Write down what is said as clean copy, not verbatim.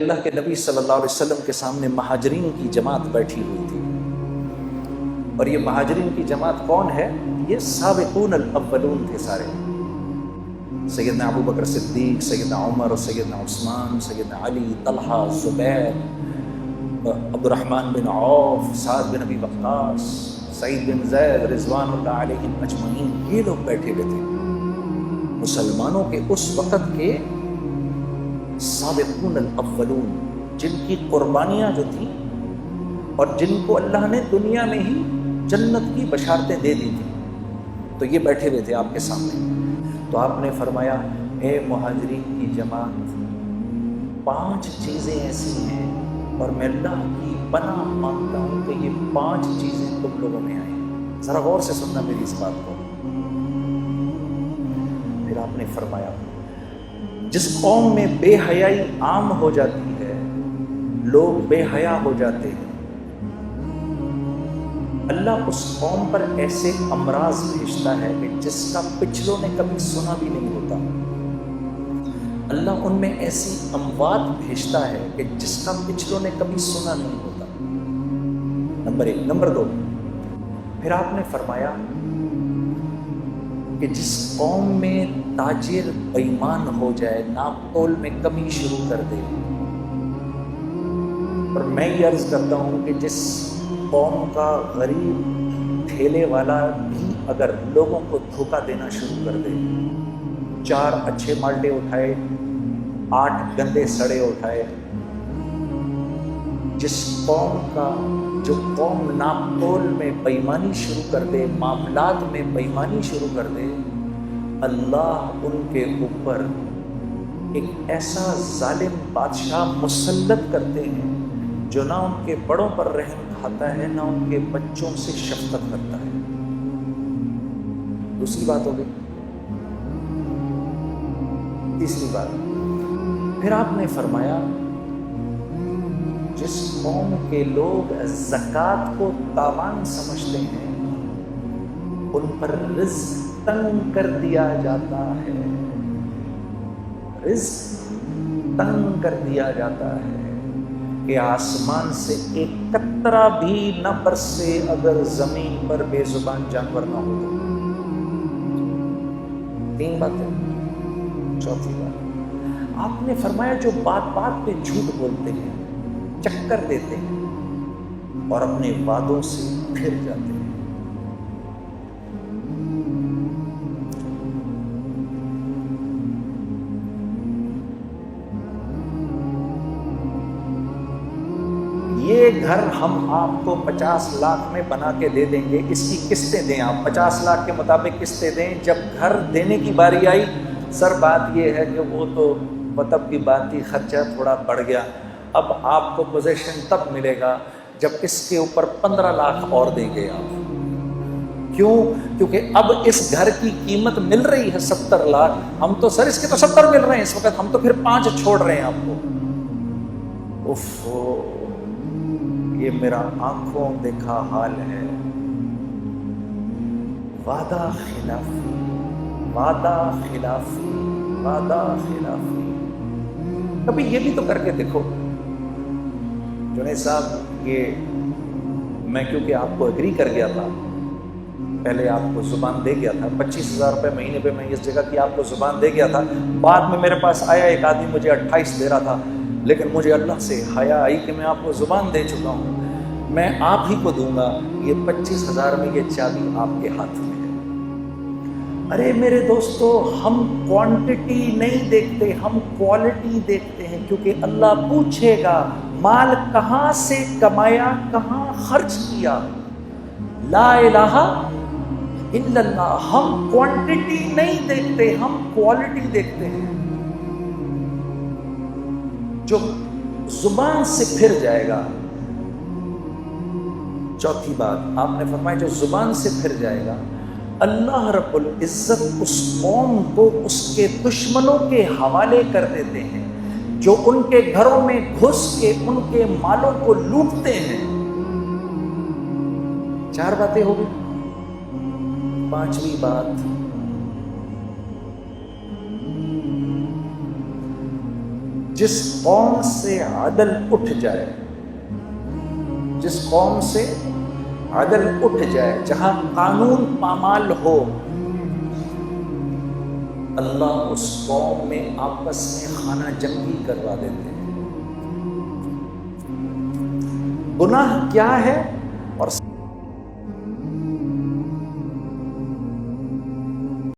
اللہ کے نبی صلی اللہ علیہ وسلم کے سامنے مہاجرین کی جماعت بیٹھی ہوئی تھی، اور یہ مہاجرین کی جماعت کون ہے؟ یہ سابقون الاولون تھے سارے، سیدنا ابو بکر صدیق، سیدنا عمر، سیدنا عثمان، سیدنا علی، طلحہ، زبیر، عبد الرحمن بن عوف، سعد بن ابی وقاص، سعید بن زید، رضوان اللہ علیہم اجمعین، یہ لوگ بیٹھے ہوئے تھے، مسلمانوں کے اس وقت کے سابقون الاولون، جن کی قربانیاں جو تھیں اور جن کو اللہ نے دنیا میں ہی جنت کی بشارتیں دے دی تھیں، تو یہ بیٹھے ہوئے تھے آپ کے سامنے۔ تو آپ نے فرمایا، اے مہاجرین کی جماعت، 5 چیزیں ایسی ہیں اور میں اللہ کی پناہ مانگتا ہوں کہ یہ 5 چیزیں تم لوگوں میں آئیں۔ ذرا غور سے سننا میری اس بات کو۔ پھر آپ نے فرمایا، جس قوم میں بے حیائی عام ہو جاتی ہے، لوگ بے حیا ہو جاتے ہیں، اللہ اس قوم پر ایسے امراض بھیجتا ہے کہ جس کا پچھلوں نے کبھی سنا بھی نہیں ہوتا۔ اللہ ان میں ایسی اموات بھیجتا ہے کہ جس کا پچھلوں نے کبھی سنا نہیں ہوتا۔ نمبر 1۔ نمبر 2، پھر آپ نے فرمایا کہ جس قوم میں تاجر بے ایمان ہو جائے، ناپ تول میں کمی شروع کر دے، اور میں یہ عرض کرتا ہوں کہ جس قوم کا غریب ٹھیلے والا بھی اگر لوگوں کو دھوکہ دینا شروع کر دے، 4 اچھے مالٹے اٹھائے، 8 گندے سڑے اٹھائے، جس قوم ناپ تول میں بے ایمانی شروع کر دے، معاملات میں بے ایمانی شروع کر دے، اللہ ان کے اوپر ایک ایسا ظالم بادشاہ مسلط کرتے ہیں جو نہ ان کے بڑوں پر رحم کھاتا ہے، نہ ان کے بچوں سے شفقت کرتا ہے۔ دوسری بات ہو گئی۔ تیسری بات، پھر آپ نے فرمایا، جس قوم کے لوگ زکوٰۃ کو تاوان سمجھتے ہیں، ان پر رزق تنگ کر دیا جاتا ہے، رزق تنگ کر دیا جاتا ہے کہ آسمان سے ایک قطرہ بھی نہ برسے اگر زمین پر بے زبان جانور نہ ہو تو۔ 3 باتیں۔ چوتھی بات، آپ نے فرمایا جو بات بات پہ جھوٹ بولتے ہیں، چکر دیتے ہیں اور اپنے وعدوں سے پھر جاتے ہیں۔ یہ گھر ہم آپ کو 50 لاکھ میں بنا کے دے دیں گے، اس کی قسطیں دیں، آپ 50 لاکھ کے مطابق قسطیں دیں۔ جب گھر دینے کی باری آئی، سر بات یہ ہے کہ وہ تو وطب کی بات تھی، خرچہ تھوڑا بڑھ گیا، اب آپ کو پوزیشن تب ملے گا جب اس کے اوپر 15 لاکھ اور دیں گے آپ۔ کیوں؟ کیونکہ اب اس گھر کی قیمت مل رہی ہے 70 لاکھ، ہم تو سر اس کے تو 70 مل رہے ہیں اس وقت، ہم تو پھر 5 چھوڑ رہے ہیں آپ کو۔ یہ میرا آنکھوں دیکھا حال ہے۔ وعدہ خلافی، وعدہ خلافی، وعدہ خلافی۔ کبھی یہ بھی تو کر کے دیکھو جنید صاحب، یہ میں کیونکہ آپ کو ایگری کر گیا تھا، پہلے آپ کو زبان دے گیا تھا، 25,000 روپے مہینے پہ میں اس جگہ کی آپ کو زبان دے گیا تھا، بعد میں میرے پاس آیا ایک آدمی مجھے 28 دے رہا تھا، لیکن مجھے اللہ سے حیا آئی کہ میں آپ کو زبان دے چکا ہوں، میں آپ ہی کو دوں گا، یہ 25,000 میں یہ چابی آپ کے ہاتھ میں ہے۔ ارے میرے دوستو، ہم کوانٹٹی نہیں دیکھتے، ہم کوالٹی دیکھتے ہیں، کیونکہ اللہ پوچھے گا مال کہاں سے کمایا، کہاں خرچ کیا۔ لا الہ الا اللہ۔ ہم کوانٹٹی نہیں دیکھتے، ہم کوالٹی دیکھتے ہیں۔ جو زبان سے پھر جائے گا، چوتھی بات آپ نے فرمایا، جو زبان سے پھر جائے گا، اللہ رب العزت اس قوم کو اس کے دشمنوں کے حوالے کر دیتے ہیں جو ان کے گھروں میں گھس کے ان کے مالوں کو لوٹتے ہیں۔ 4 باتیں ہو گئی۔ 5ویں بات، جس قوم سے عدل اٹھ جائے، جس قوم سے عدل اٹھ جائے، جہاں قانون پامال ہو، اللہ اس قوم میں آپس میں خانہ جنگی کروا دیتے ہیں۔ گناہ کیا ہے اور